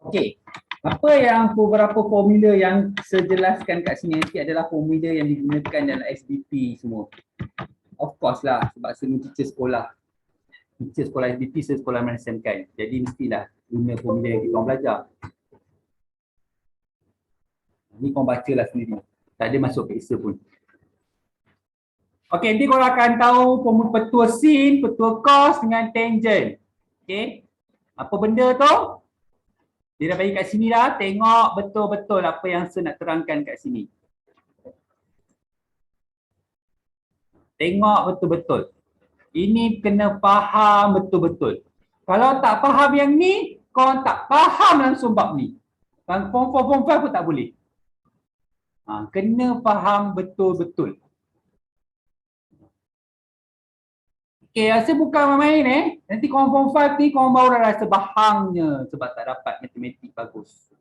Okey. Apa yang beberapa formula yang saya jelaskan kat sini nanti adalah formula yang digunakan dalam SBP semua. Of course lah, sebab saya teacher sekolah. Teacher sekolah SBP, saya sekolah management kan. Jadi mestilah guna formula yang kita orang belajar. Ni korang bacalah sendiri. Tak ada masuk ke Excel pun. Okey, nanti korang akan tahu formula petua sin, petua cos dengan tangent. Okey. Apa benda tu? Dia dah bagi kat sini dah, tengok betul-betul apa yang saya nak terangkan kat sini. Tengok betul-betul. Ini kena faham betul-betul. Kalau tak faham yang ni, kau tak faham langsung bab ni. Form 4, form 5 pun tak boleh. Kena faham betul-betul. Okay, rasa bukan main Nanti korang form 5 ni, korang baru rasa bahangnya sebab tak dapat matematik bagus.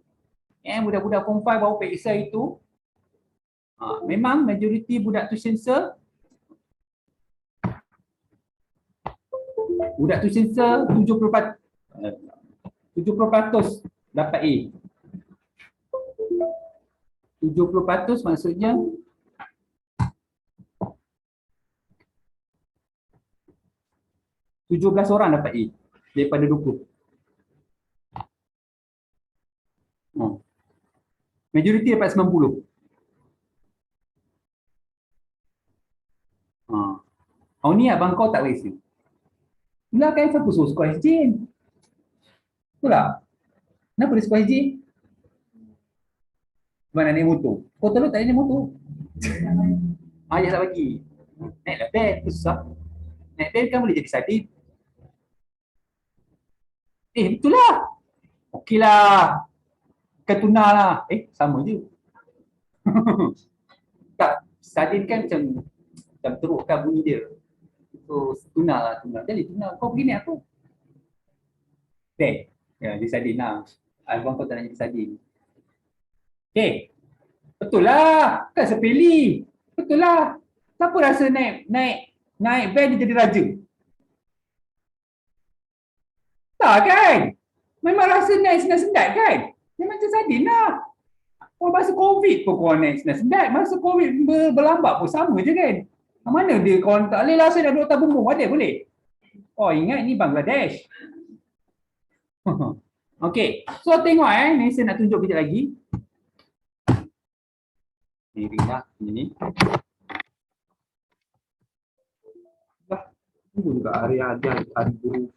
Budak-budak form 5 baru periksa itu. Memang majoriti budak tuition sir. Budak tuition sir 70% dapat A. 70% maksudnya 17 orang dapat A daripada 20. Majoriti dapat 90. Ni abang kau tak rasa. Itulah kan siapa suruh score SJ. Betul tak? Kenapa dia score SJ? Sebab nak naik motor. Kau terus tak naik motor. Ayah tak bagi. Naiklah band, tu susah. Naik band kan boleh jadi sadin. Betul lah. Okey lah. Ketuna lah. Sama je. Tak, sadin kan macam teruk kan bunyi dia. So, tuna lah, tuna. Jadi tuna, kau pergi naik apa? Band. Ya, dia sadin lah. Abang kau tak nak jadi sadin. Okay. Betul lah. Kan sepeli. Betul lah. Siapa rasa naik band dia jadi raja? Tak kan? Memang rasa naik sendat-sendat kan? Dia macam sadin lah. Masa COVID pun korang naik sendat-sendat. Masa COVID berlambat pun sama je kan? Mana dia korang tak boleh lah saya nak duduk atas bumbung. Ada boleh? Oh ingat ni Bangladesh. Okay. So tengok ni saya nak tunjuk kejap lagi. Diri lah ini. Tunggu juga hari ajar, hari guru.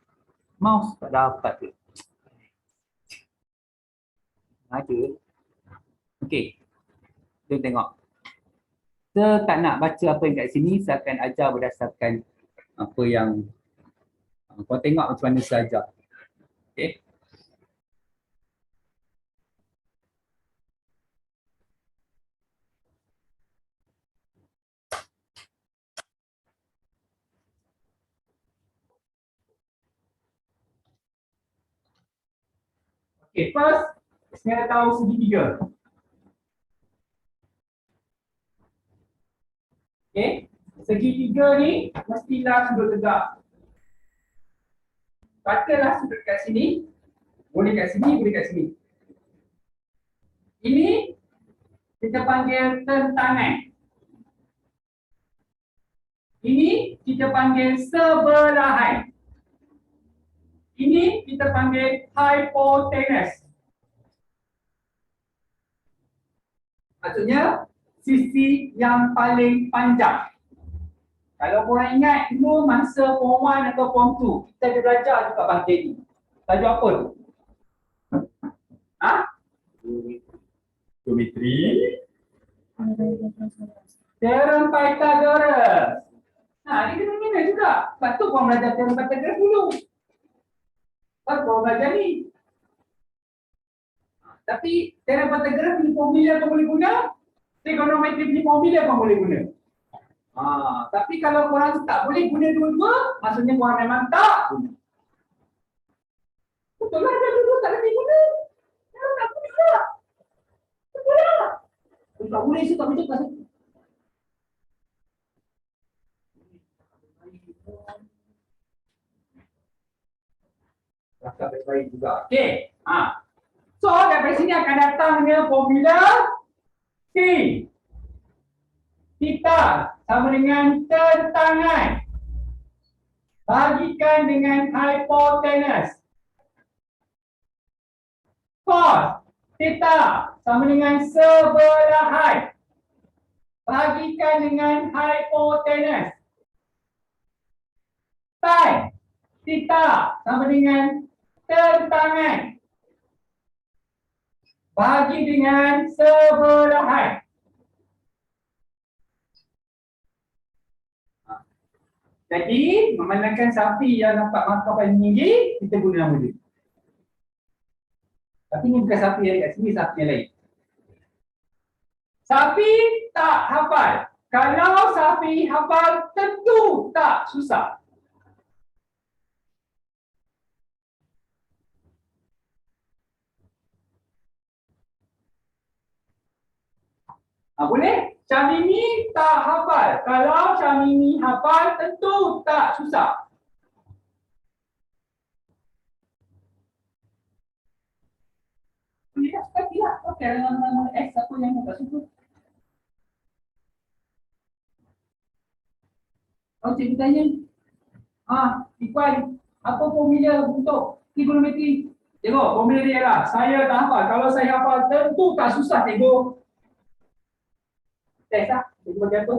Mouse tak dapat ke? Ada. Okey. Kita tengok. Saya tak nak baca apa yang kat sini, saya akan ajar berdasarkan apa yang kau tengok macam mana saya ajar. Okey. Okay, first, saya tahu segitiga. Okay, segitiga ni mestilah sudut tegak. Katalah sudut kat sini, boleh kat sini, boleh kat sini. Ini kita panggil tentangan. Ini kita panggil sebelahan. Ini kita panggil hypotenuse. Maksudnya sisi yang paling panjang. Kalau korang ingat dulu masa form 1 atau form 2, kita ada belajar juga bangkit ni. Tajuk apa tu? Geometri. Teorem Pythagoras. Dia kena juga. Sebab tu korang belajar teorem Pythagoras dulu. Baru korang belajar ni. Tapi teorem Pythagoras punya formula kau boleh guna. Trigonometri punya formula kau boleh guna. Tapi kalau korang tak boleh guna dua-dua, maksudnya korang memang tak guna. Betul lah, ada dua tak boleh guna. Kalau tak guna tak. Betul lah. Kalau tak boleh, saya tak boleh cakap. Rakam baik-baik juga. Okey. So dari sini akan datang dengan formula T. Theta sama dengan tentangan bagikan dengan hypotenuse. Cos theta sama dengan sebelahan bagikan dengan hypotenuse. Sin theta sama dengan tentangan bagi dengan sebelahan. Jadi, memandangkan sapi yang nampak mangkap paling tinggi, kita guna nama dia. Tapi ini bukan sapi yang kat sini, sapi yang lain. Sapi tak hafal. Kalau sapi hafal, tentu tak susah. Boleh? Syamimi tak hafal. Kalau Syamimi hafal, tentu tak susah. Boleh tak? Sekali lah. Okey, nama S apa yang tak suka. Oh, cikgu tanya. Ikhwan, apa formula untuk trigonometri? Tengok, formula dia lah. Saya tak hafal. Kalau saya hafal, tentu tak susah, cikgu. Test lah. Cikgu bagi apa?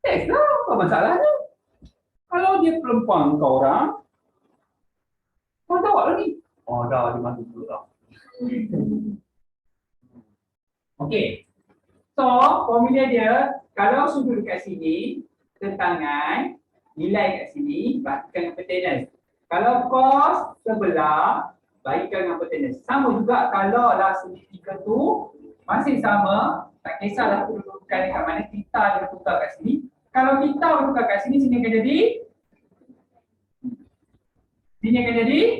Test lah. Apa masalahnya? Kalau dia perempuan kau orang, kau tahu lah ni. Oh, dah. Dia masuk dulu dah. Okey. So, formula dia, kalau sudut kat sini, tentangan, nilai kat sini, bagikan hypotenuse. Kalau cos sebelah, bagikan hypotenuse. Sama juga kalau lah segitiga tu, masih sama, tak kisahlah kedudukan dekat mana, theta dia tukar kat sini. Kalau theta bertukar kat sini, sini akan jadi,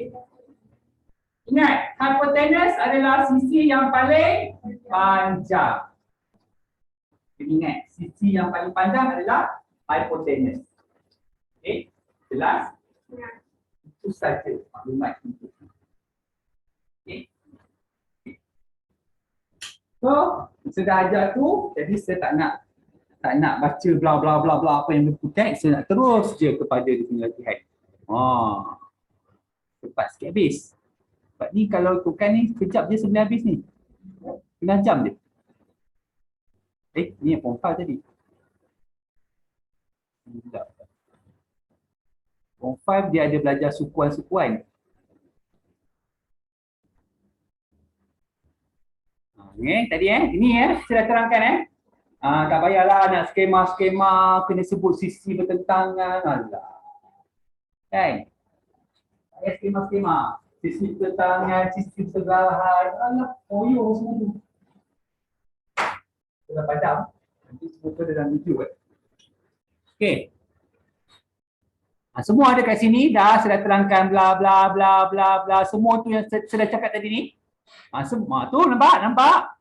ingat, hypotenuse adalah sisi yang paling panjang. Jadi ingat, sisi yang paling panjang adalah hypotenuse. Okey, jelas? Itu saja maklumat itu. Okey. So, sudah ajar tu, jadi saya tak nak baca bla bla bla bla apa yang berkutat, saya nak terus je kepada dia punya latihan. Cepat sikit habis. Sebab ni kalau tukar ni sekejap je sebelum habis ni. Setengah jam je. Ni yang form 5 tadi. Sekejap. Form 5 dia ada belajar sukuan-sukuan. Tadi ini saya dah terangkan tak payahlah nak skema-skema kena sebut sisi bertentangan. Alah. Kan? Tak payah skema-skema. Sisi bertentangan, sisi bersebelahan. Alah, koyo semua tu. Dah padam. Nanti semua tu dalam video Okey. Semua ada kat sini dah saya dah terangkan bla bla bla bla bla semua tu yang saya dah cakap tadi ni. Semua tu nampak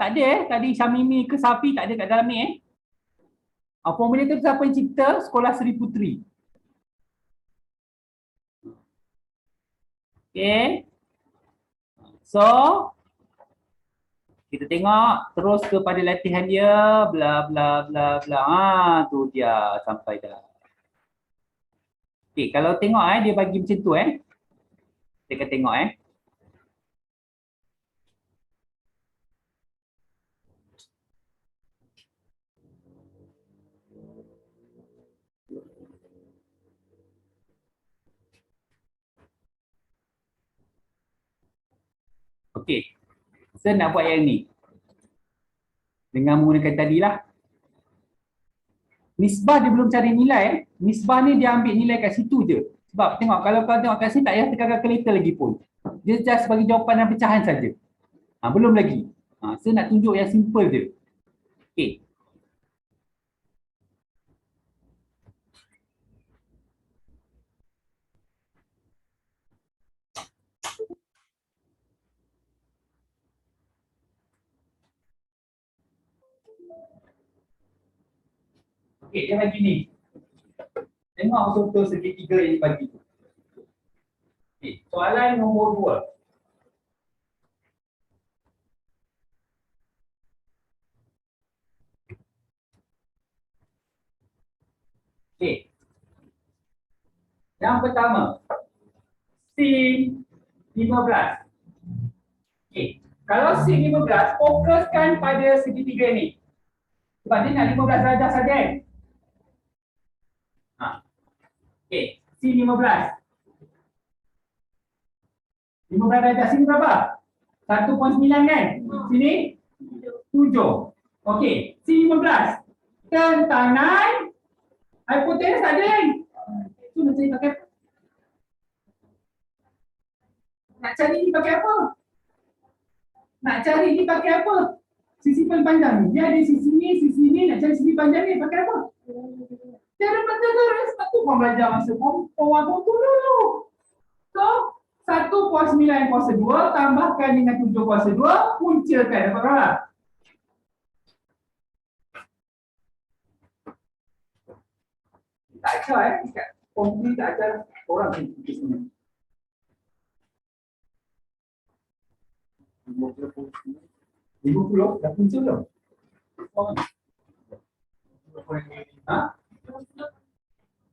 tak ada tadi Syamimi ke Safi tak ada kat dalam ni formula tu siapa yang cipta? Sekolah Seri Puteri. Okey. So kita tengok terus kepada latihan dia bla bla bla bla. Tu dia sampai dah. Okey, kalau tengok dia bagi macam tu Kita akan tengok Okey. Saya nak buat yang ni. Dengan menggunakan tadilah. Nisbah dia belum cari nilai. Nisbah ni dia ambil nilai kat situ je. Sebab tengok, kalau kau tengok kat sini tak payah tekan kalkulator lagi pun. Dia just bagi jawapan dan pecahan saja. Belum lagi. Saya nak tunjuk yang simple je. Okey. Okey, dia bagi ni. Tengok betul-betul segitiga yang dibagi tu. Okay, soalan nombor 2. Okay. Yang pertama, sin 15. Okay. Kalau sin 15, fokuskan pada segitiga ni. Sebab dia nak 15 darjah saja kan? Okay, sin 15. 15 darjah sini berapa? 1.9 kan? Sini 7. Okey, sini 15. Tentangan hipotenus ada kan? Tu nak cari pakai apa? Nak cari ni pakai apa? Nak cari ni pakai apa? Sisi paling panjang ni. Dia ada sisi ni, nak cari sisi panjang ni pakai apa? Cara Pythagoras. Sebab tu kau belajar masa form 1 dulu. So, 1/9 kuasa 2 tambahkan dengan 7 kuasa 2, puncakan. Dapat berapa? Tak ajar kat form ni, tak ajar orang ni. 50 dah punca belum? Ha?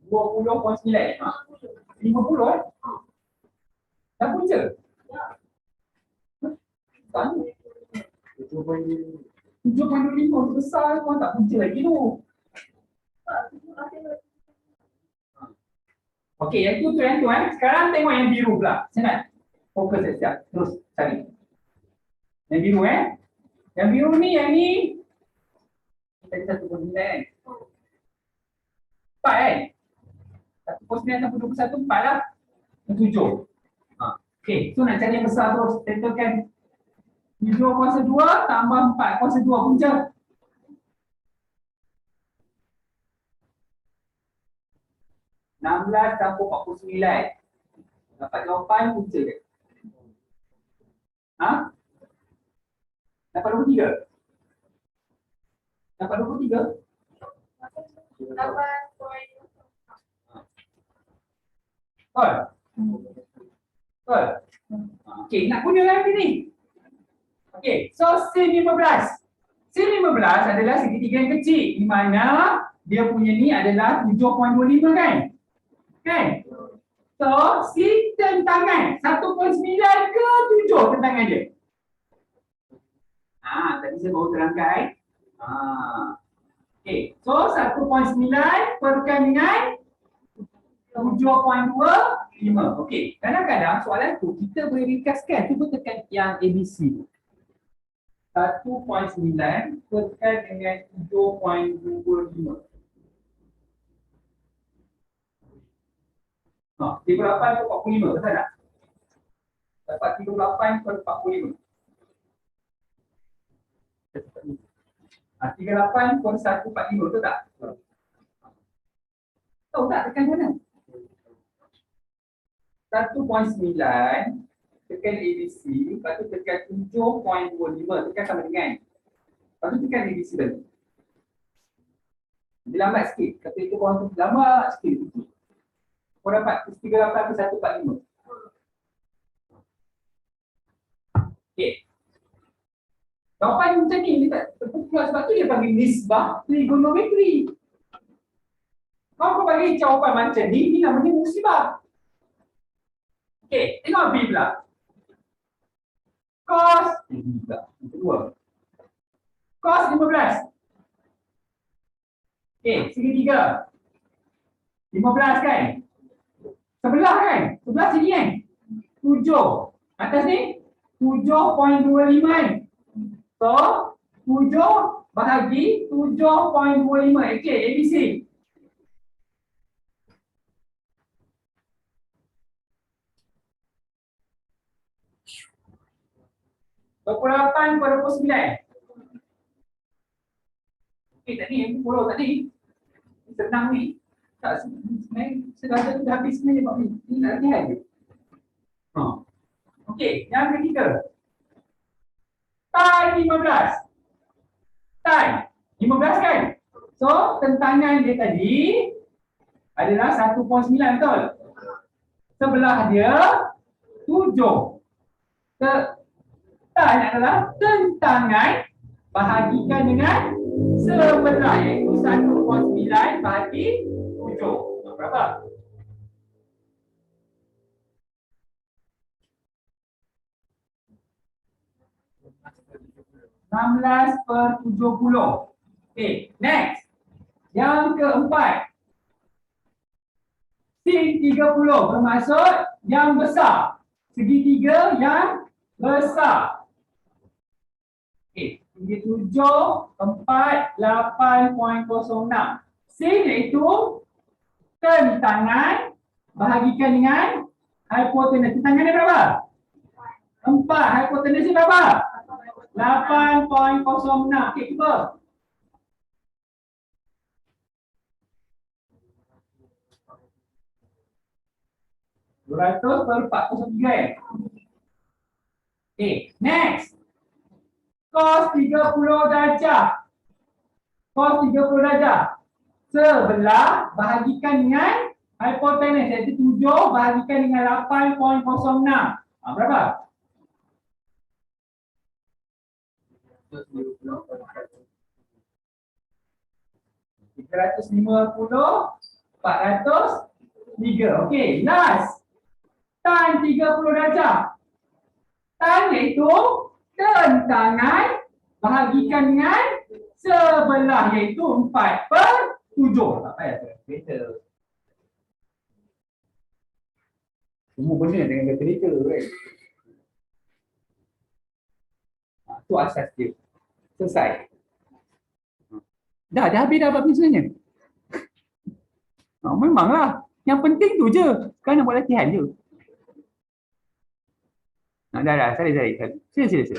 20.9. 50 dah punca? Tak. 7.5 besar kau tak punca lagi tu. Okey, yang tu yang tu Sekarang tengok yang biru pula. Saya nak fokus siap. Terus cari. Yang biru Yang biru ni, yang ni kita 1.9 kan? 4 kan? 1.9 sampai 21, 4 lah. 7. Okey, so nak cari yang besar terus. Tentukan 7 kuasa 2 tambah 4 kuasa 2 punca. campur 49. Dapat jawapan punca ke? Ha? Dapat 23? Dapat 23? Betul? Betul? Okey, nak guna lagi ni. Okey, so sin 15. Sin 15 adalah segitiga yang kecil, di mana dia punya ni adalah 7.25 kan? Kan? So, sin tentangan 1.9 ke 7 tentangan dia? Tadi saya baru terangkan. Okey, so 1.9 perlukan dengan 7.25. Okey, kadang-kadang soalan tu kita boleh ringkaskan. Cuba tekan yang ABC tu. 1.9 tekan dengan 7.25. 38 per 45, betul tak? Dapat 38 per 45. 38 per 145, betul tak? Tahu tak tekan mana? 1.9 tekan ABC, lepas tu tekan 7.25, tekan sama dengan. Lepas tu tekan ABC balik. Dia lambat sikit, kata itu korang tu lambat sikit. Kau dapat 38 per 145. Okey. Jawapan macam ni, dia tak terpukul sebab tu dia panggil nisbah trigonometri. Kalau kau bagi jawapan macam ni namanya musibah. Okey, tengok B pula. Cos kedua. Cos 15. Okey, segitiga. 15 kan? Sebelah kan? Sebelah sini kan? 7. Atas ni 7.25 kan? So, 7 bahagi 7.25. Okey, ABC. Berperapan pada 29. Okey, tadi yang 10 tadi. Senang ni. Tak sebenarnya sedar dah habis sebenarnya Pak Min. Ini nak latihan je. Okey, yang ketiga. Tan 15. Tan 15 kan? So, tentangan dia tadi adalah 1.9, betul? Sebelah dia ujung. Tan adalah tentangan bahagikan dengan sebelah, iaitu 1.9 bahagi 7. Berapa? 16/70. Okay, next. Yang keempat. Sin 30 bermaksud yang besar. Segitiga yang besar. Okay, 7, 4, 8.06. Sin iaitu tentangan bahagikan dengan hipotenus. Tentangannya berapa? 4. Hipotenusnya berapa? 8.06. Okey, cuba. (200/43). Okay, next. Cos 30 darjah. Cos 30 darjah. Sebelah bahagikan dengan hipotenus, iaitu 7 bahagikan dengan 8.06. Berapa? 350, 403. Okey, last. Tan 30 darjah. Tan iaitu tentangan bahagikan dengan sebelah, iaitu 4/7. Tak payah kalkulator. Semua benda dengan kalkulator kan. Itu asas dia. Selesai. Dah habis dah bab ni sebenarnya. Memanglah. Yang penting tu je. Sekarang nak buat latihan je. Dah. Sila.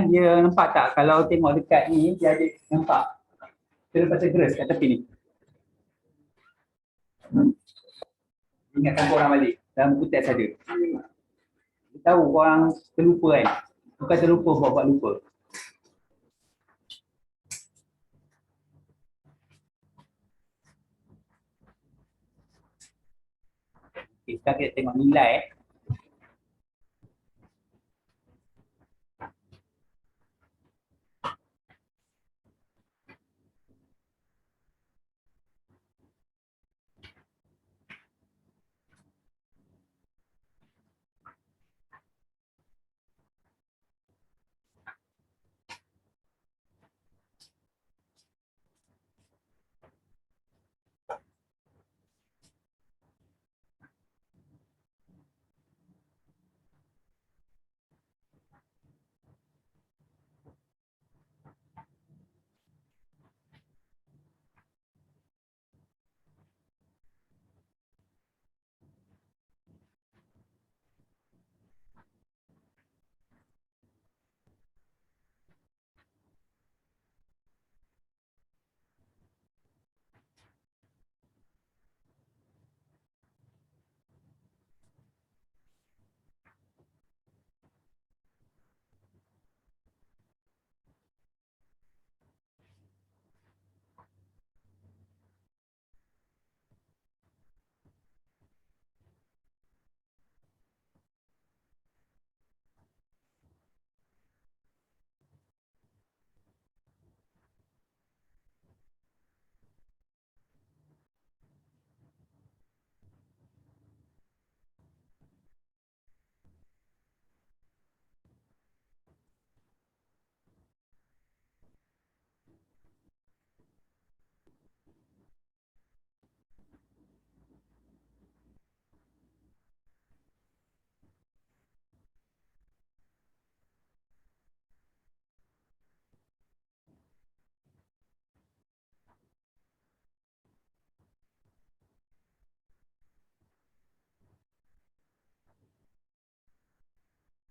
Dia nampak tak kalau tengok dekat ni dia ada nampak terlepas kat tepi ni. Ingatkan korang balik dalam buku teks ada. Dia tahu korang terlupa kan. Bukan terlupa buat lupa. Okay, sekarang kita tengok nilai.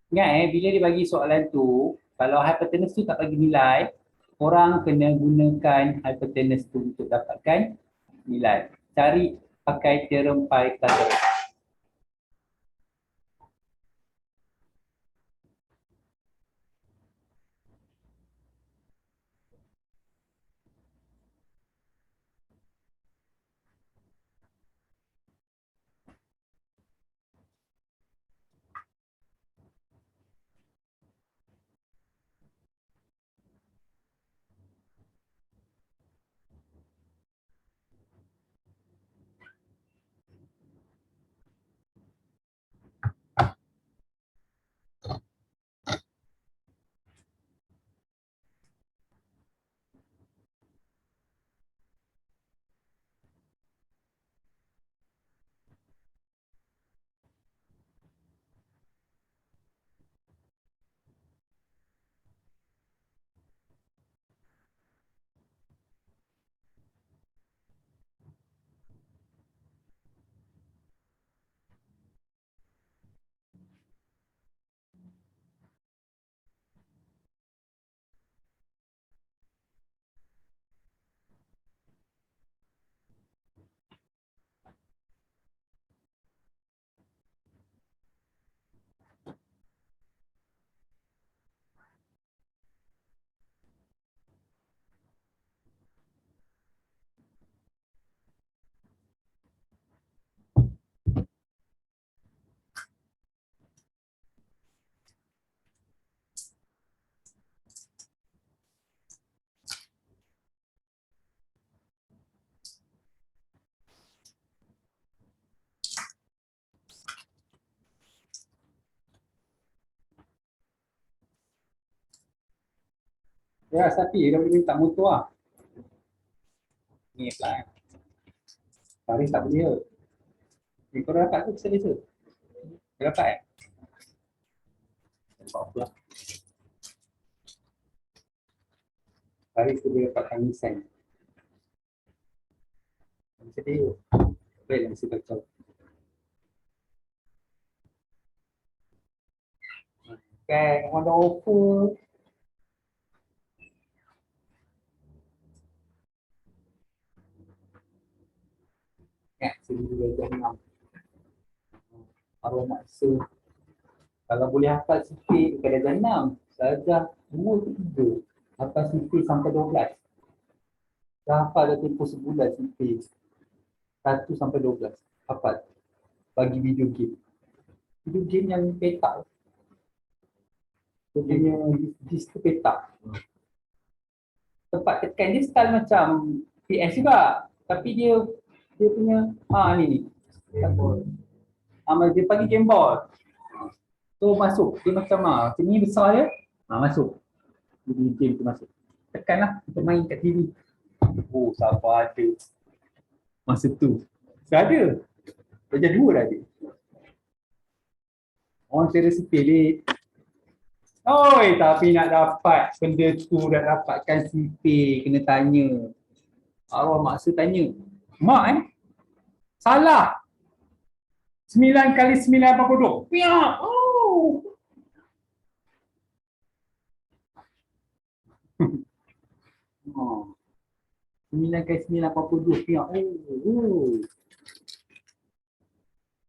Ingat bila dia bagi soalan tu, kalau hypotenuse tu tak bagi nilai, korang kena gunakan hypotenuse tu untuk dapatkan nilai. Cari pakai teorem Pythagoras. Ya, tapi dia boleh minta motor lah. Ni apply. Paris tak boleh. Ni kau dah dapat tu bisa bisa. Dah dapat eh? Dapat apa lah. Paris tu boleh dapatkan Nissan. Bisa dia. Baik lah, bisa kacau. Okay, Honda offer. Ya, sini darjah 6. Arwah maksa. Kalau boleh hafal sikit ke darjah 6, darjah 2 ke 3. Hafal sikit sampai 12. Dah hafal dah tempoh sebulan sikit. 1 sampai 12. Hafal. Bagi video game. Video game yang petak. Dia punya disk tu petak. Tempat tekan dia style macam PS juga. Tapi dia punya ni. Dia panggil game ball. So masuk. Dia macam macam ni besar dia. Masuk. Jadi game tu masuk. Tekanlah untuk main kat TV. Oh, siapa ada. Masa tu. Dah ada. Darjah 2 dah ada. Orang kira sepele. Oi, tapi nak dapat benda tu, dah dapatkan sipir, kena tanya. Arwah maksa tanya. Mak salah. 9 kali 9 apa duk? Piak. Oh. Oh. 9 kali 9 apa duk? Piak. Oh.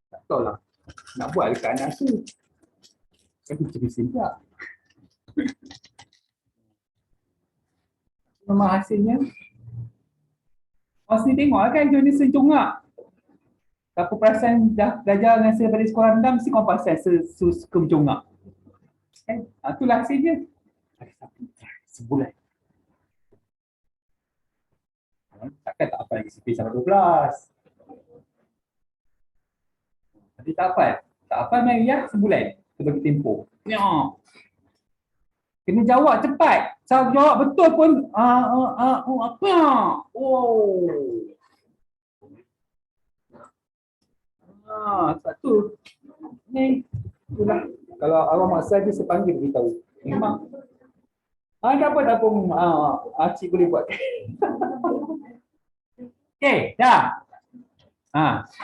Tak tahu lah. Nak buat dekat anak tu. Aku cerita pula. Memang hasilnya. Orang sini tengok kan jenis sencongak. Aku perasan dah belajar dengan saya pada sekolah rendah, mesti kau perasan suka mencongak. Itulah hasilnya. Sebulan. Takkan tak apa lagi CP sampai 12. Tapi tak apa. Tak apa main ya sebulan. Kita bagi tempoh. Ya. Kena jawab cepat. Saya jawab betul pun apa? Oh. Satu. Ni itulah. Kalau awak maksa dia sepanggil beritahu. Memang. Dapat pun Acik boleh buat. Okey, dah.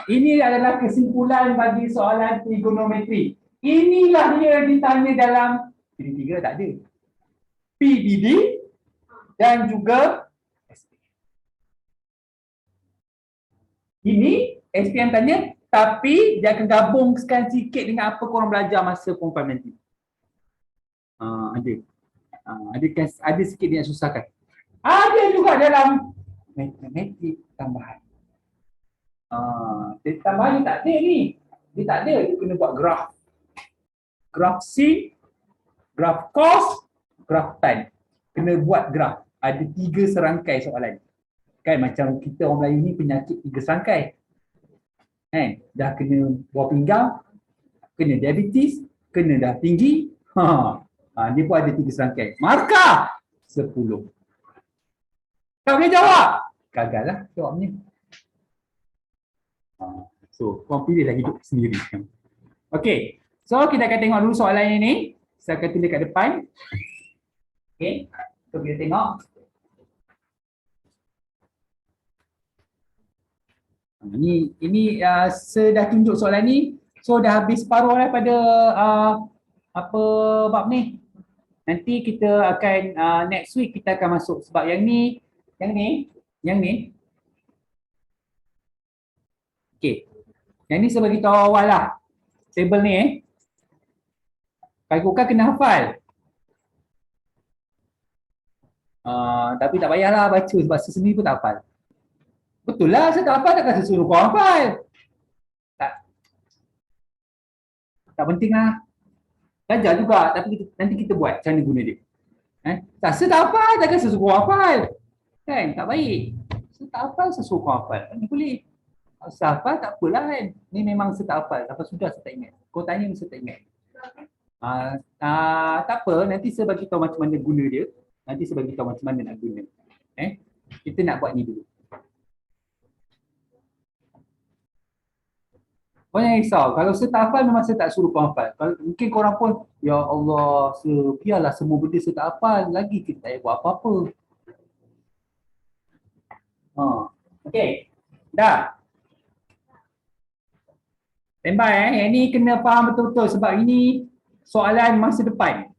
Ini adalah kesimpulan bagi soalan trigonometri. Inilah dia ditanya dalam PD3 tak ada. PBD dan juga SPM. Ini SPM tanya, tapi dia akan gabungkan sikit dengan apa korang belajar masa form 5 nanti. Ada sikit dia susahkan. Ada juga dalam matematik tambahan. Tambahan dia tak ada ni. Dia tak ada. Dia kena buat graf. Graf sin, graf cos, graf tan. Kena buat graf. Ada 3 serangkai soalan. Kan macam kita orang Melayu ni penyakit 3 serangkai. Kan? Dah kena buah pinggang, kena diabetes, kena dah tinggi. Dia pun ada 3 serangkai. Markah 10. Kau boleh jawab? Gagal lah jawabnya. So, kau pilihlah hidup sendiri. Okey. So, kita akan tengok dulu soalan ini. Saya akan tulis kat depan. Okey. So, kita tengok. Ini saya dah tunjuk soalan ni. So, dah habis separuh lah pada apa bab ni. Nanti kita akan next week kita akan masuk sebab yang ni. Okey. Yang ni saya bagi tahu awal lah. Table ni Kalau kan kena hafal. Tapi tak payahlah baca sebab saya sendiri pun tak hafal. Betul lah, saya tak hafal, takkan saya suruh kau hafal. Tak penting lah. Belajar juga, tapi nanti kita buat macam mana guna dia. Saya tak hafal, takkan saya suruh kau hafal. Kan, tak baik. Saya tak hafal, saya suruh kau hafal. Ini boleh. Kalau saya hafal, tak apalah kan. Ni memang saya tak hafal, sampai sudah saya tak ingat. Kau tanya, saya tak ingat. Tak apa, nanti saya bagi tahu macam mana guna dia. Nanti saya bagi tahu macam mana nak guna. Kita nak buat ni dulu. Kau jangan risau. Kalau saya tak hafal, memang saya tak suruh kau hafal. Kalau mungkin korang pun, ya Allah, biarlah semua benda saya tak hafal. Lagi kita tak payah buat apa-apa. Okey. Dah. Standby Yang ni kena faham betul-betul sebab ini soalan masa depan.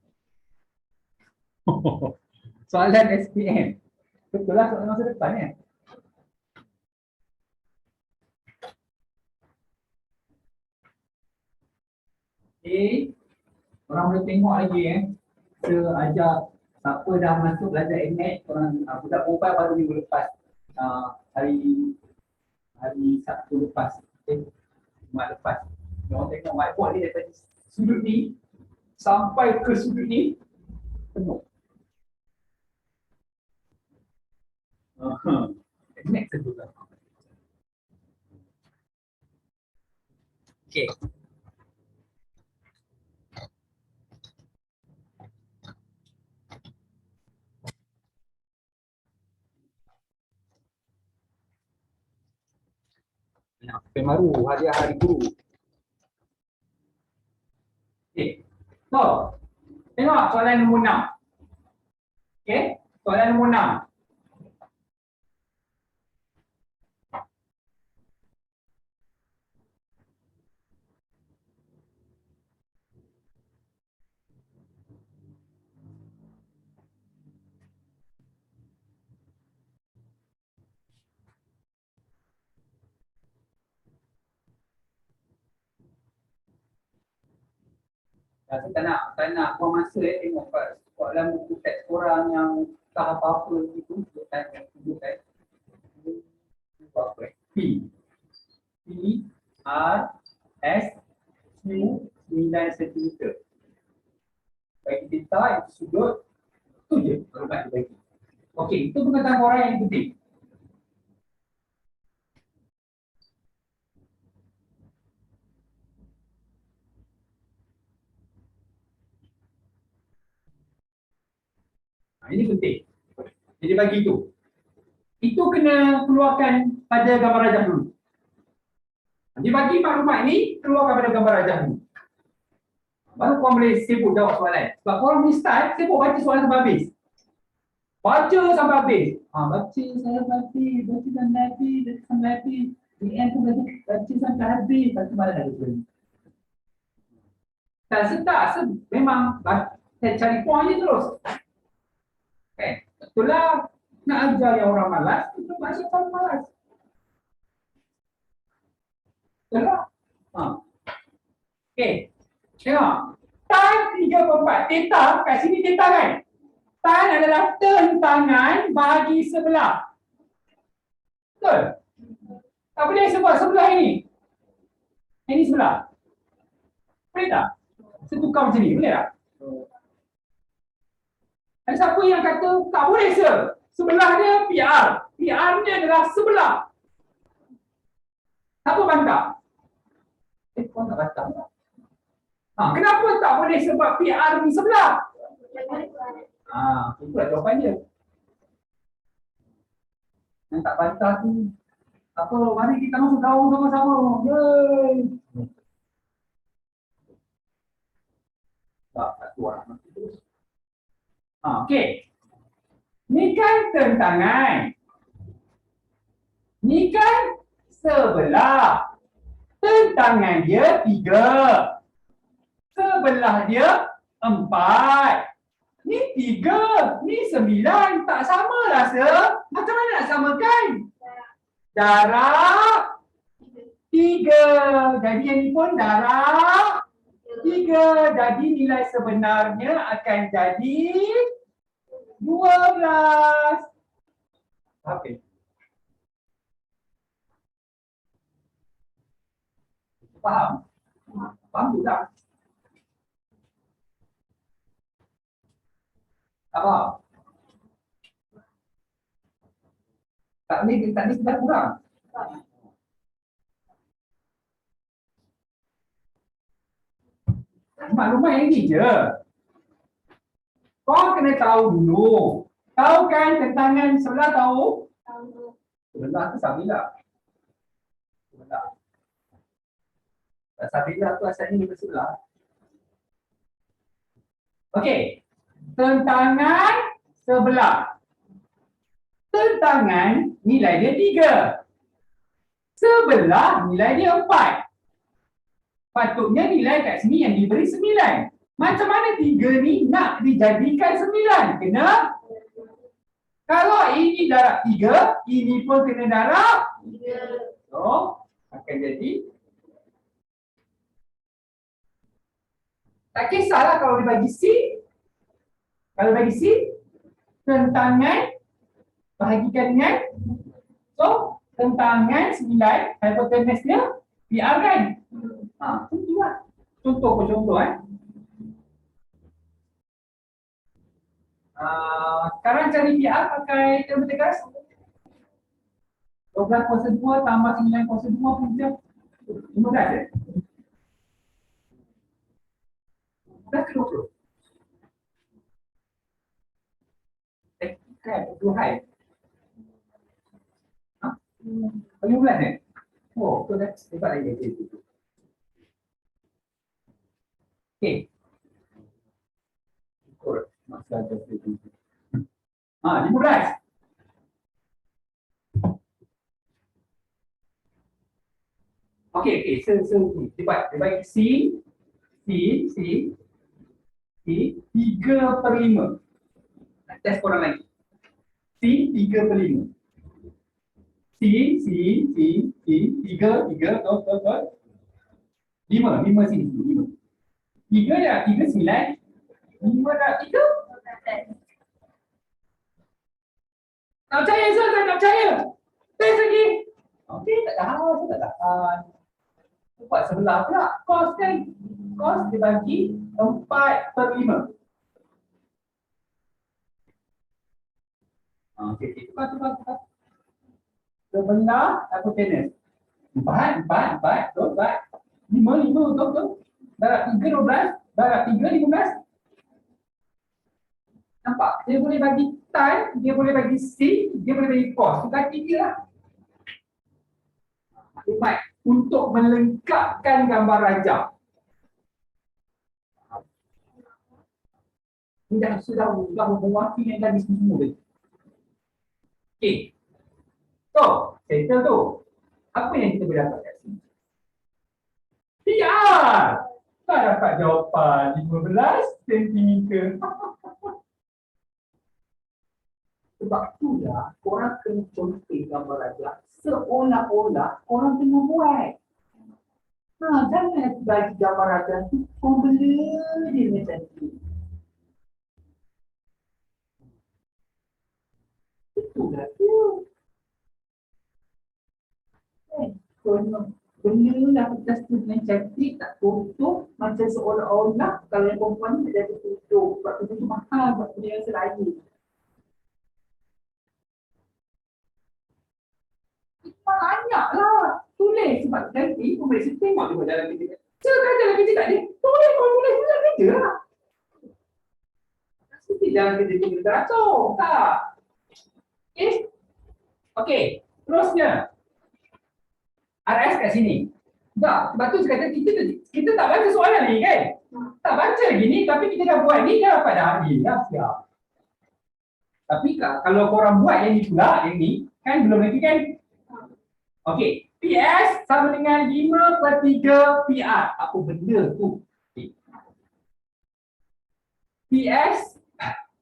Soalan SPM. Betul lah soalan masa depan ya. Okay. Orang boleh tengok lagi Saya ajak siapa dah masuk belajar MNET, orang budak perempuan baru minggu lepas. Hari Sabtu lepas. Jumaat lepas. Orang tengok whiteboard ni daripada sudut ni sampai ke sudut ni penuh. Next satu lah. Okay. Pen baru, hadiah hari guru. Okay. So, tengok soalan nombor 6. Okay. Soalan nombor 6. Saya tak nak buang masa tengok soalan buku teks korang yang tak apa-apa gitu. Tunjukkan. P. R. S. Q. 9 cm. Bagi kita sudut tu je kalau nak dibagi. Okey, itu pengetahuan korang yang penting. Ini penting. Jadi bagi itu. Itu kena keluarkan pada gambar rajah dulu. Dia bagi maklumat ni keluarkan pada gambar rajah dulu. Baru korang boleh sibuk jawab soalan. Sebab korang ni start, sibuk baca soalan sampai habis. Baca sampai habis. Baca sampai habis, baca sampai habis. Di end tu baca sampai habis. Baca malam dah lupa. Tak, memang saya cari point je terus. Betul lah. Nak ajar yang orang malas, kita baca orang malas. Betul lah. Okey. Tengok. Tan 3/4. Theta, kat sini theta kan? Tan adalah tentangan bagi sebelah. Betul? Tak boleh sebut sebelah ini. Ini sebelah. Boleh tak? Saya tukar macam ni, boleh tak? Ada siapa yang kata tak boleh sebelah dia PR. PR ni adalah sebelah. Siapa bantah? Kau nak bantah? Kenapa tak boleh sebab PR ni sebelah? Itulah jawapan dia. Yang tak bantah tu apa, mari kita masuk gaul sama-sama. Yeay. Tak kuat. Okey. Ni kan tentangan. Ni kan sebelah. Tentangan dia 3. Sebelah dia 4. Ni 3. Ni 9. Tak sama rasa. Macam mana nak samakan? Darab 3. Jadi yang ni pun darab 3. Jadi nilai sebenarnya akan jadi 12. Okey. Faham? Faham tu tak? Tak faham? Tak ni sudah kurang. Maklumat yang ni je. Kau kena tahu dulu. Tahu kan tentangan sebelah tahu? Tahu. Sebelah tu Sabila. Sebelah. Sabila tu asalnya di sebelah. Okey. Tentangan sebelah. Tentangan nilai dia 3. Sebelah nilai dia 4. Patutnya nilai kat sini yang diberi 9. Macam mana 3 ni nak dijadikan 9? Kena? Kalau ini darab 3, ini pun kena darab 3. so, akan jadi tak kisahlah kalau dibagi C. Kalau bagi C, tentangan bahagikan dengan so, tentangan 9, hipotenusnya PR kan? Contohlah. Contoh pun contoh sekarang cari PR pakai teori tegas. 12 kuasa 2 tambah 9 kuasa 2 pun dia 15 dah ke 20? Kan, 2 hai. 15 ni? Oh, tu dah hebat lagi. Okey. Masa ada 15. Okey, dia bagi C 3/5. Test korang lagi. C 3/5. C 3 betul. 5 sini 5. 3 dah 3 9. 5 dah 3. Tak percaya Zul, tak percaya. Test lagi. Okey, tak tahan. Buat sebelah pula. Cos kan. Cos dibagi 4/5. Okey, tukar. Sebelah hipotenus. 4, betul. 5, betul. Darab 3, 12. Darab 3, 15. Nampak? Dia boleh bagi tan, dia boleh bagi sin, dia boleh bagi cos. Tukar 3 lah. Baik, untuk melengkapkan gambar rajah. Ini sudah mewakili yang tadi semua tadi. Okey. So, settle tu. Apa yang kita boleh dapat kat sini? PR! Tak dapat jawapan 15 cm. Sebab itulah korang kena contoh gambar rajah seolah-olah korang tengah buat. Jangan bagi gambar rajah tu korang bela dia macam tu. Itulah tu. Benda lah kertas tu dengan cantik, tak kotor, macam seolah-olah kalau yang perempuan ni tak ada kotor. Sebab benda tu mahal, sebab benda yang selain. Banyaklah. Tulis sebab nanti pemeriksa tengok juga dalam kerja. Sekarang dalam kerja tak ada. Tulis kalau tulis dalam kerja lah. Mesti dalam kerja kita teracung. Tak. Okey. Terusnya. RS kat sini. Tak. Sebab tu saya kata kita tak baca soalan ni kan. Tak baca lagi ni tapi kita dah buat ni dah dapat dah habis. Dah siap. Tapi kalau korang buat yang ni pula, yang ni kan belum lagi kan. Okey, PS sama dengan 5/3 PR. Apa benda tu? Okay. PS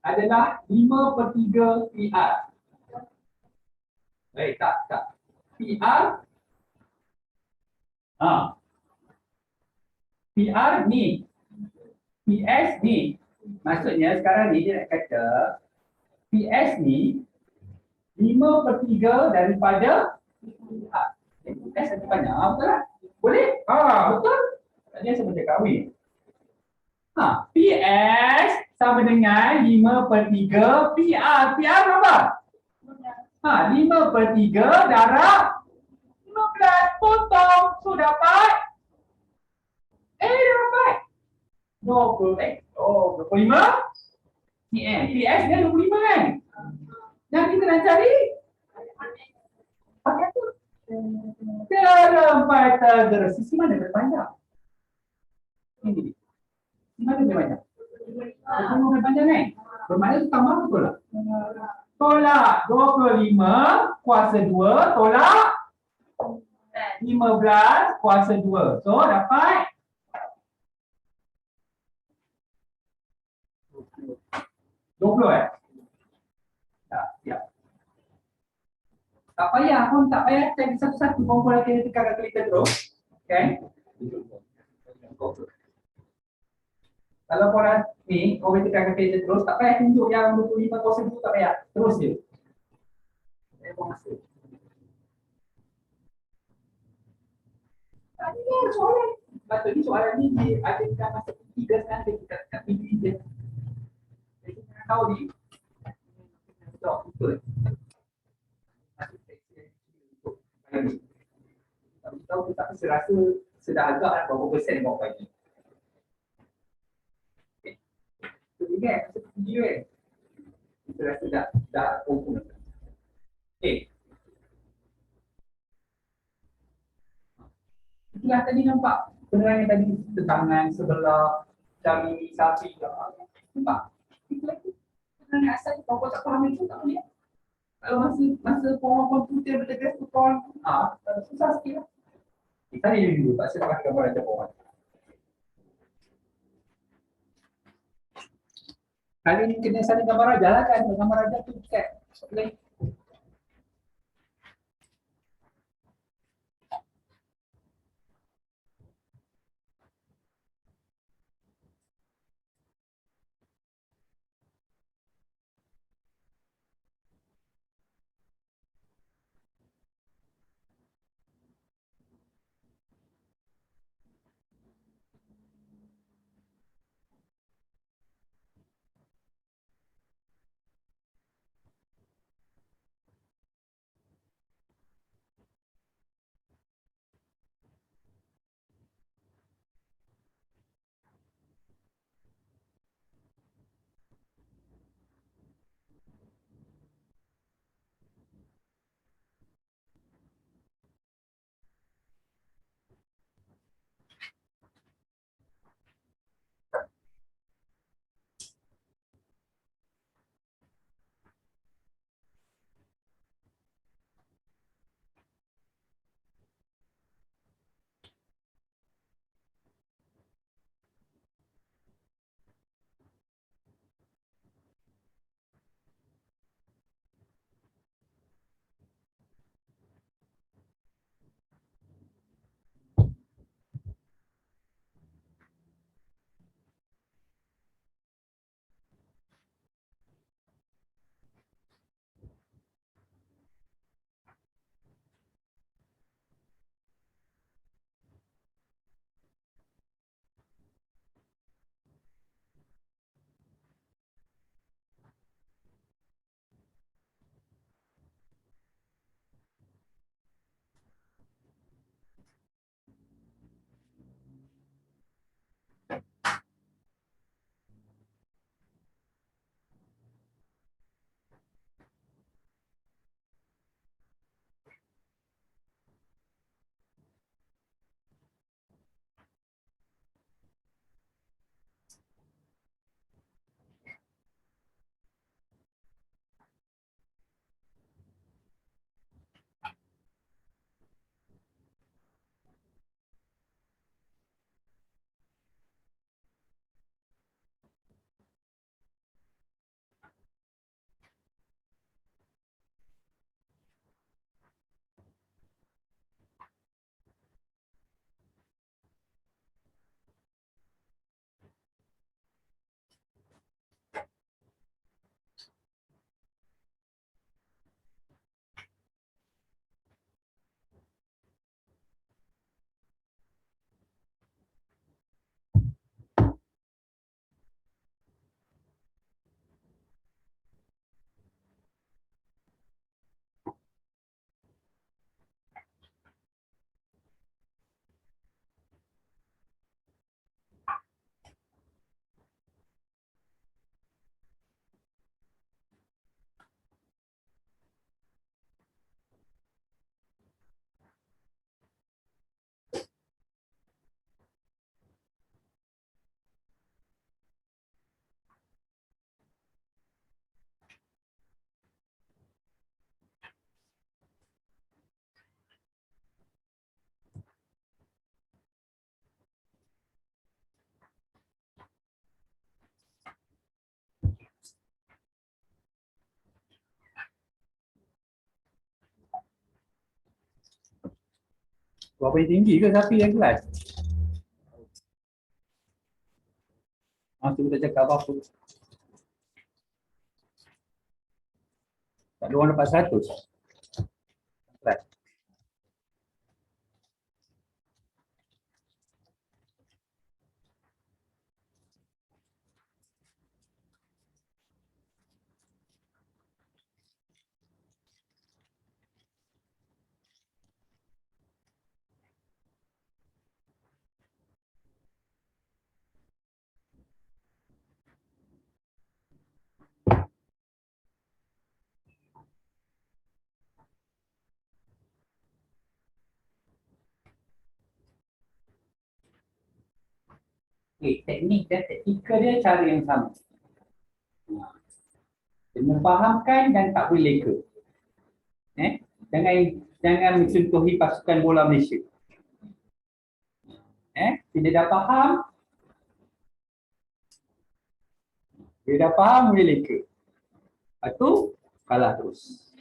adalah 5/3 PR. Baik, tak. PR. PR ni. PS ni. Maksudnya sekarang ni dia nak kata PS ni 5/3 daripada S ada banyak, betul tak? Boleh? Betul. Tadi saya baca kahwin. PS sama dengan 5/3 PR. PR berapa? 5/3 darab 15 potong. So dapat dapat 25 Ni PS dia 25 kan? Dan kita nak cari pakai apa? Dalam Pythagoras. Sisi mana lebih panjang? Ini. Sisi mana lebih panjang? Sisi lebih panjang kan? Bermakna itu tambah betul lah. Tolak 25 kuasa 2 tolak 15 kuasa 2. So dapat 20 ya. Tak payah pun, tak payah cari satu-satu kompon lagi tekan kalkulator terus. Okay. Kalau korang ni, korang tekan kalkulator terus, tak payah tunjuk yang 25 kuasa 2, tak payah. Terus je. Tadi ni soalan. Patut ni soalan ni dia ada dekat masa ketiga sekarang dia dekat PDE je. Jadi nak tahu ni. Betul. Tapi tahu tapi saya rasa sudah agak berapa persen berapa ini. Jadi kan masa video kan. Saya rasa dah kumpul. Okey. Itulah tadi nampak penerangan tadi tangan sebelah jari sapi. Nampak? Itulah penerangan asal kalau tak faham itu tak boleh. Kalau masa form komputer berdekat tu kau susah sikit lah. Kita ni dulu tak saya pakai gambar aja bawah. Kali ni kena salin gambar aja lah kan, gambar aja tu kat. Boleh. Berapa yang tinggi ke sapi yang kelas? Tu kita cakap apa-apa. Tak ada orang dapat 100. Kelas. Teknik dan taktikal dia cara yang sama. Dia memfahamkan dan tak boleh leka. Jangan mencontohi pasukan bola Malaysia. Dia dah faham, boleh leka. Lepas tu kalah terus.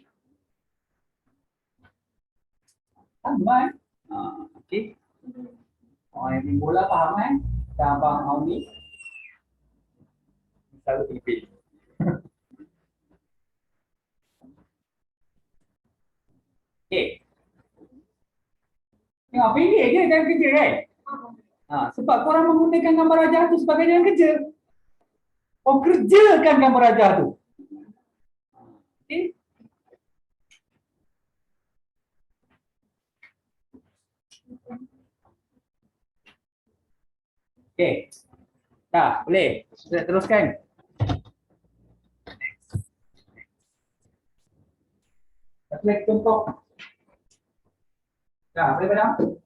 Sama okey. Orang yang main bola faham kan? Dan abang ni selalu pilih. Okey. Tengok pilih je dalam kerja kan? Sebab korang menggunakan gambar rajah tu sebagai jalan kerja. Korang kerjakan gambar rajah tu. Okey. Okey. Dah, boleh. Kita teruskan. Satu lagi contoh. Dah, boleh padam?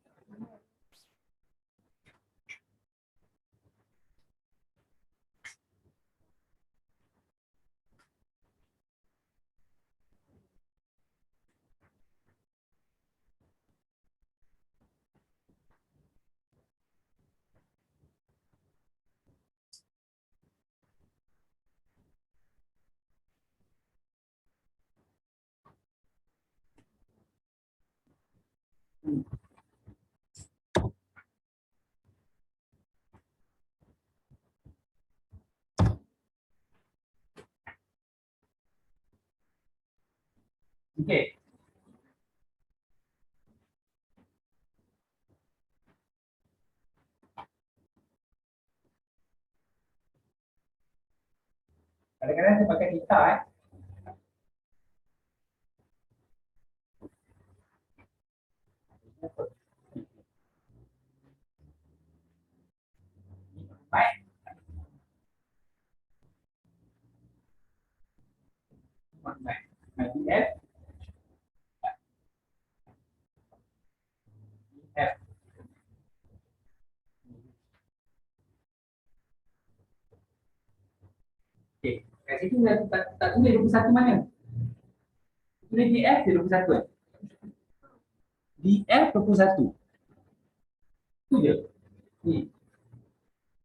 Okey. Kadang-kadang saya pakai kita Baik. Baik. F. Okey. Kat situ tak tulis 21 mana? Tulis DF dia 21 kan? DF 21. Tu je. Ni.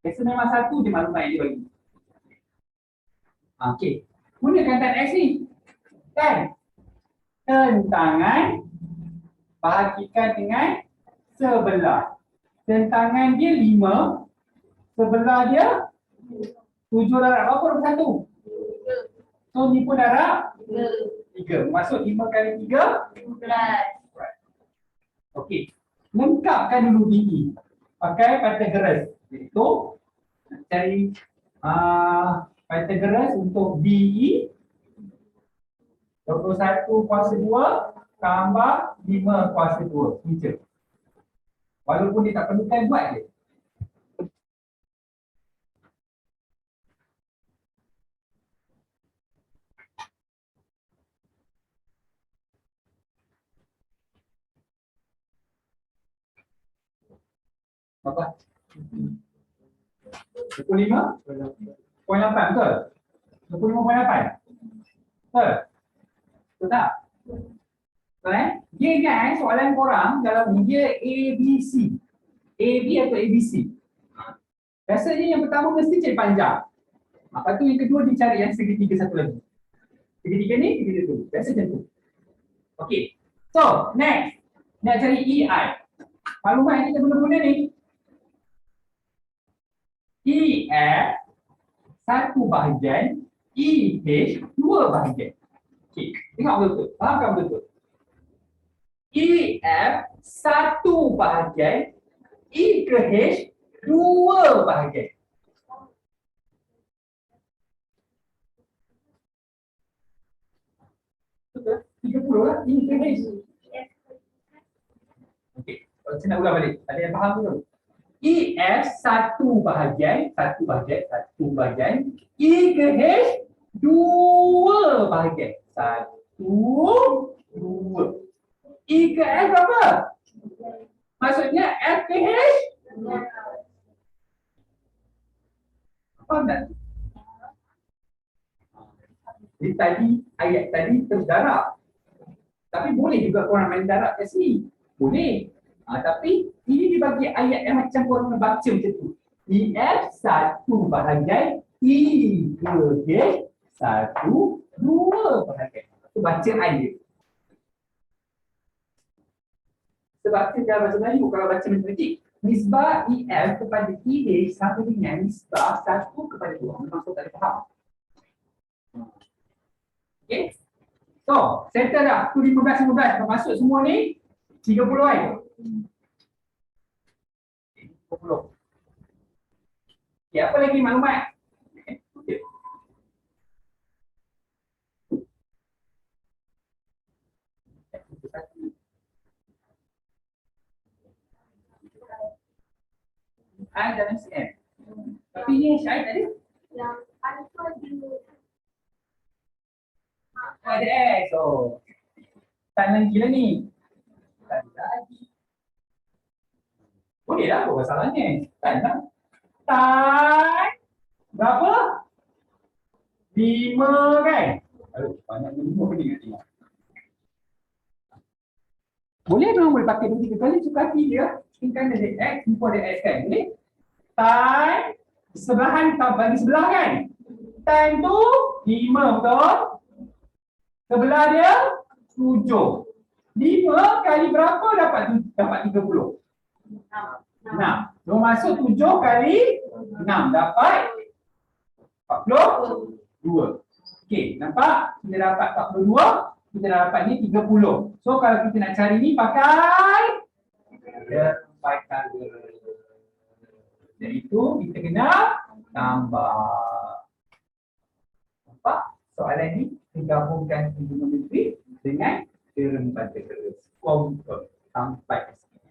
Biasa memang satu je maklumat yang dia bagi. Okey. Gunakan tan X ni. Kan? Tentangan bahagikan dengan sebelah. Tentangan dia 5, sebelah dia 7 darab. Berapa darab 1? So ni pun darab 3. Maksud 5 kali 3 15. Okey. Lengkapkan dulu BE. Pakai Pythagoras. Iaitu cari Pythagoras untuk BE 21 kuasa 2 tambah 5 kuasa 2. Macam. Walaupun dia tak perlukan buat je. Berapa? 25? Poin 8 betul? 25.8? Betul? Betul tak? Betul Dia ingat soalan korang dalam ni dia ABC. AB atau ABC. Biasanya yang pertama mesti cari panjang. Lepas tu yang kedua dicari yang segitiga satu lagi. Segitiga ni, segitiga tu. Biasa macam tu. Okay. So, next. Nak cari EI. Maklumat yang kita guna-guna ni. EF 1/, EH 2/. Okey, tengok betul. Fahamkan betul. EF 1/, E ke H 2/. Betul? 30 lah E ke H. Okey, saya nak ulang balik. Ada yang faham belum? EF 1/, E ke H 2/. 1, 2. E ke F berapa? Maksudnya F ke H. Faham tak? Jadi tadi, ayat tadi terdarab. Tapi boleh juga korang main darab kat sini. Boleh. Tapi ini dibagi ayat yang macam korang baca macam tu. EF 1/, E ke H 1, 2/. Itu baca ayat. Sebab tu dalam bahasa Melayu kalau baca matematik, nisbah EF kepada EH sama dengan nisbah 1 kepada 2. Memang saya tak ada faham. Okay. So, settle dah. Tu 15 masuk semua ni 30 kan? 30. Okay, apa lagi maklumat? Okay. I dan SN. Tapi ni Syahid tadi? Yang alpha dia ada X. Oh. Tak lagi lah ni. Tak lagi. Boleh lah apa masalahnya. Tak lah. Tak. Berapa? 5 kan? Aduh, banyak 5 ni nak tengok. Boleh memang boleh pakai 2-3 kali cukup kaki dia. Kan ada X, jumpa ada X kan? Boleh? Tan sebelahan bagi sebelah kan? Tan tu 5 betul? Sebelah dia 7. 5 kali berapa dapat 30? 6. So masuk 7 kali 6 dapat 42. Okey, nampak? Kita dapat 42, kita dapat ni 30. So kalau kita nak cari ni pakai color. Iaitu kita kena tambah. Nampak? Soalan ni digabungkan trigonometri dengan teorem Pythagoras. Confirm sampai ke sini.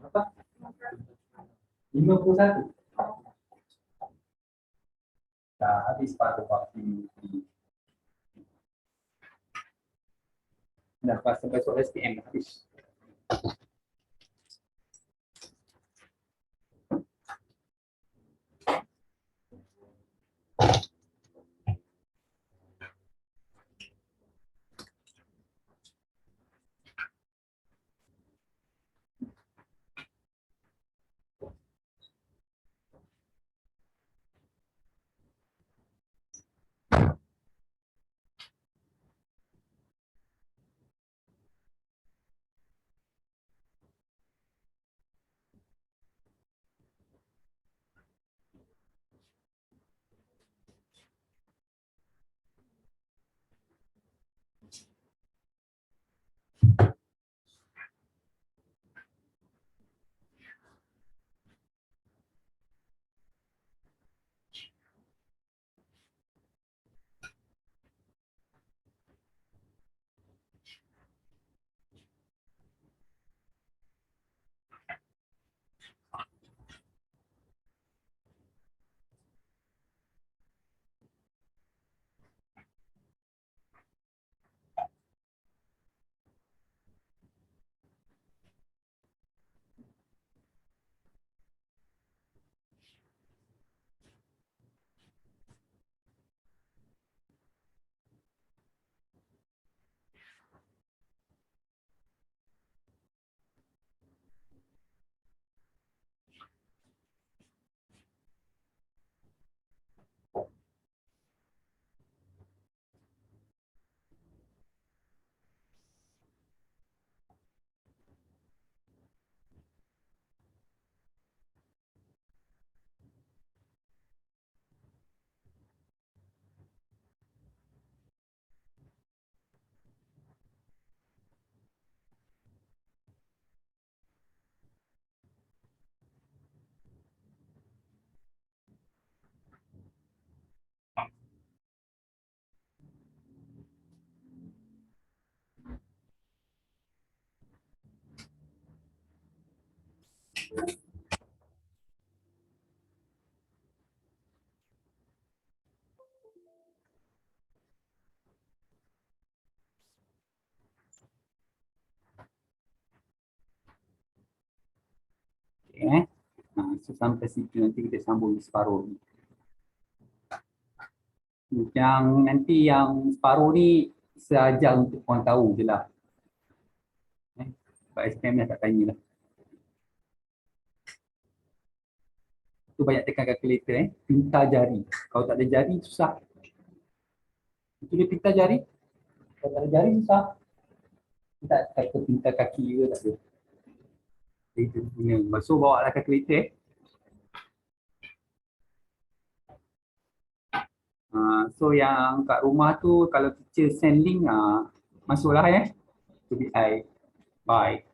Apa? 51. Dah habis pada waktu ini. Dah pas sampai soal SPM habis. Okay, so sampai situ nanti kita sambung di separuh ni. Yang nanti yang separuh ni sahaja untuk korang tahu je lah. Sebab SPM dah tak tanya lah. Tu banyak tekan kalkulator pintar jari. Kalau tak ada jari susah. Itu dia pintar jari. Kalau tak ada jari susah. Tak kata pintar kaki ke tak ada. Itu punya. So bawa lah kalkulator so yang kat rumah tu kalau teacher send link masuklah to BI. Bye.